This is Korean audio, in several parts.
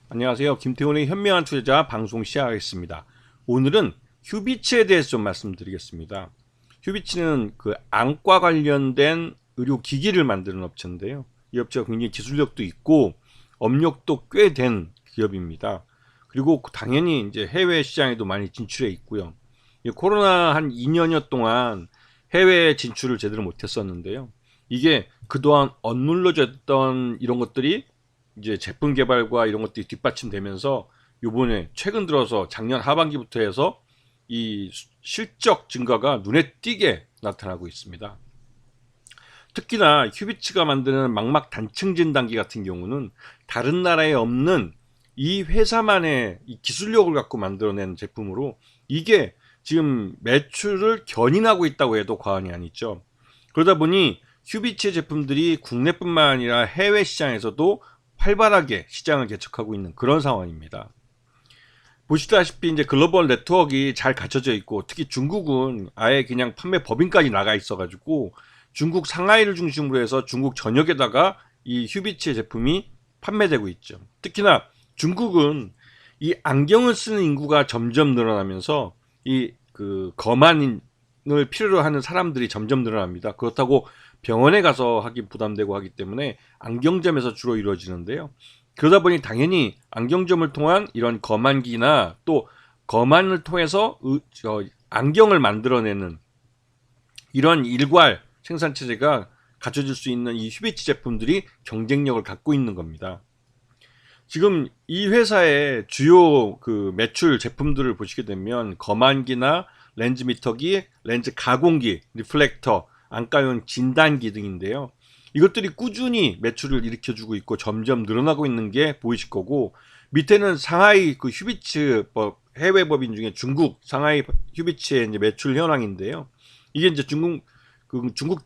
안녕하세요. 김태훈의 현명한 투자자 방송 시작하겠습니다. 오늘은 휴비츠에 대해서 좀 말씀드리겠습니다. 휴비츠는 그 안과 관련된 의료 기기를 만드는 업체인데요. 이 업체가 굉장히 기술력도 있고 업력도 꽤 된 기업입니다. 그리고 당연히 이제 해외 시장에도 많이 진출해 있고요. 코로나 한 2년여 동안 해외 진출을 제대로 못했었는데요. 이게 그동안 억눌러졌던 이런 것들이 이제 제품 개발과 이런 것들이 뒷받침되면서 요번에 최근 들어서 작년 하반기부터 해서 이 실적 증가가 눈에 띄게 나타나고 있습니다. 특히나 휴비츠가 만드는 망막 단층 진단기 같은 경우는 다른 나라에 없는 이 회사만의 이 기술력을 갖고 만들어낸 제품으로 이게 지금 매출을 견인하고 있다고 해도 과언이 아니죠. 그러다 보니 휴비츠의 제품들이 국내뿐만 아니라 해외 시장에서도 활발하게 시장을 개척하고 있는 그런 상황입니다. 보시다시피 이제 글로벌 네트워크가 잘 갖춰져 있고 특히 중국은 아예 그냥 판매 법인까지 나가 있어가지고 중국 상하이를 중심으로 해서 중국 전역에다가 이 휴비츠의 제품이 판매되고 있죠. 특히나 중국은 이 안경을 쓰는 인구가 점점 늘어나면서 이 그 거만을 필요로 하는 사람들이 점점 늘어납니다. 그렇다고 병원에 가서 하기 부담되고 하기 때문에 안경점에서 주로 이루어지는데요. 그러다 보니 당연히 안경점을 통한 이런 거만기나 또 거만을 통해서 안경을 만들어내는 이런 일괄 생산체제가 갖춰질 수 있는 이 휴비츠 제품들이 경쟁력을 갖고 있는 겁니다. 지금 이 회사의 주요 그 매출 제품들을 보시게 되면 거만기나 렌즈 미터기, 렌즈 가공기, 리플렉터, 안과용 진단기 등인데요. 이것들이 꾸준히 매출을 일으켜주고 있고 점점 늘어나고 있는 게 보이실 거고 밑에는 상하이 그 휴비츠 해외 법인 중에 중국 상하이 휴비츠의 이제 매출 현황인데요. 이게 이제 중국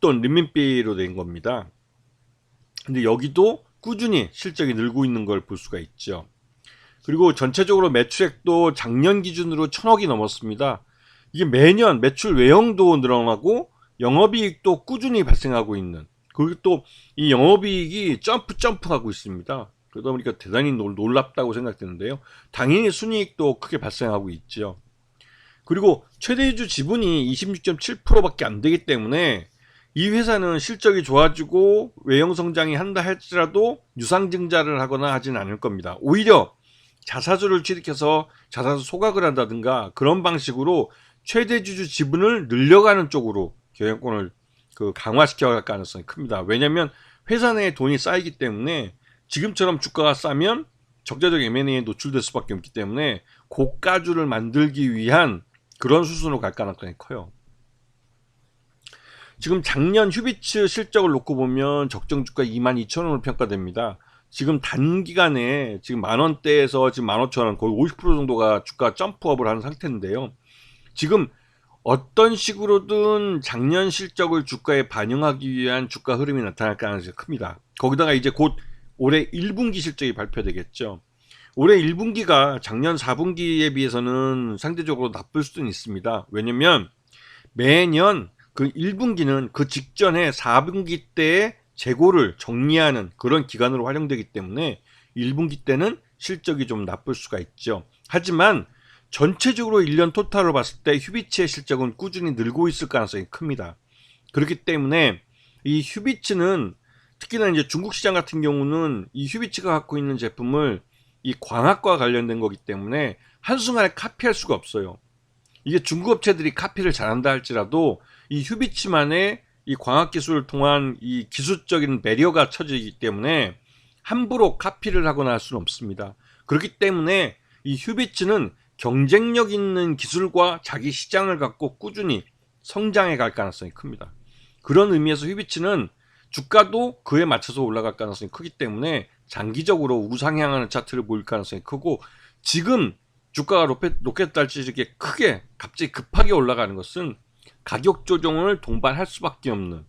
돈 른민비로 된 겁니다. 근데 여기도 꾸준히 실적이 늘고 있는 걸 볼 수가 있죠. 그리고 전체적으로 매출액도 작년 기준으로 1,000억이 넘었습니다. 이게 매년 매출 외형도 늘어나고 영업이익도 꾸준히 발생하고 있는, 그리고 또 이 영업이익이 점프하고 있습니다. 그러다 보니까 대단히 놀랍다고 생각되는데요. 당연히 순이익도 크게 발생하고 있죠. 그리고 최대주주 지분이 26.7%밖에 안 되기 때문에 이 회사는 실적이 좋아지고 외형 성장이 한다 할지라도 유상증자를 하거나 하진 않을 겁니다. 오히려 자사주를 취득해서 자사주 소각을 한다든가 그런 방식으로 최대주주 지분을 늘려가는 쪽으로 경영권을 강화시켜 갈 가능성이 큽니다. 왜냐하면 회사 내에 돈이 쌓이기 때문에 지금처럼 주가가 싸면 적자적 M&A에 노출될 수밖에 없기 때문에 고가주를 만들기 위한 그런 수순으로 갈 가능성이 커요. 지금 작년 휴비츠 실적을 놓고 보면 적정 주가 22,000원으로 평가됩니다. 지금 단기간에 지금 만원대에서 지금 15,000원 거의 50% 정도가 주가 점프업을 하는 상태인데요. 지금 어떤 식으로든 작년 실적을 주가에 반영하기 위한 주가 흐름이 나타날 가능성이 큽니다. 거기다가 이제 곧 올해 1분기 실적이 발표되겠죠. 올해 1분기가 작년 4분기에 비해서는 상대적으로 나쁠 수도 있습니다. 왜냐면 매년 그 1분기는 그 직전에 4분기 때의 재고를 정리하는 그런 기간으로 활용되기 때문에 1분기 때는 실적이 좀 나쁠 수가 있죠. 하지만 전체적으로 1년 토탈로 봤을 때 휴비츠의 실적은 꾸준히 늘고 있을 가능성이 큽니다. 그렇기 때문에 이 휴비츠는 특히나 이제 중국 시장 같은 경우는 이 휴비츠가 갖고 있는 제품을 이 광학과 관련된 거기 때문에 한순간에 카피할 수가 없어요. 이게 중국 업체들이 카피를 잘한다 할지라도 이 휴비츠만의 이 광학 기술을 통한 이 기술적인 배리어가 쳐지기 때문에 함부로 카피를 하거나 할 수는 없습니다. 그렇기 때문에 이 휴비츠는 경쟁력 있는 기술과 자기 시장을 갖고 꾸준히 성장해 갈 가능성이 큽니다. 그런 의미에서 휴비츠는 주가도 그에 맞춰서 올라갈 가능성이 크기 때문에 장기적으로 우상향하는 차트를 보일 가능성이 크고, 지금 주가가 로켓 달치 이렇게 크게 갑자기 급하게 올라가는 것은 가격 조정을 동반할 수밖에 없는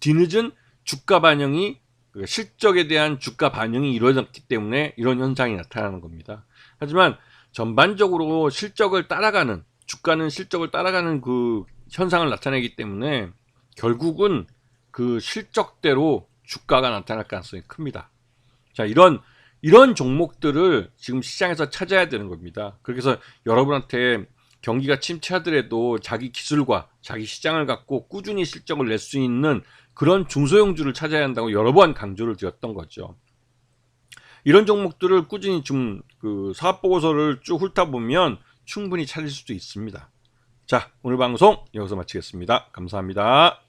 뒤늦은 주가 반영이, 실적에 대한 주가 반영이 이루어졌기 때문에 이런 현상이 나타나는 겁니다. 하지만 전반적으로 실적을 따라가는, 주가는 실적을 따라가는 그 현상을 나타내기 때문에 결국은 그 실적대로 주가가 나타날 가능성이 큽니다. 자, 이런 이런 종목들을 지금 시장에서 찾아야 되는 겁니다. 그래서 여러분한테 경기가 침체하더라도 자기 기술과 자기 시장을 갖고 꾸준히 실적을 낼 수 있는 그런 중소형주를 찾아야 한다고 여러 번 강조를 드렸던 거죠. 이런 종목들을 꾸준히 좀 그 사업 보고서를 쭉 훑어보면 충분히 찾을 수도 있습니다. 자, 오늘 방송 여기서 마치겠습니다. 감사합니다.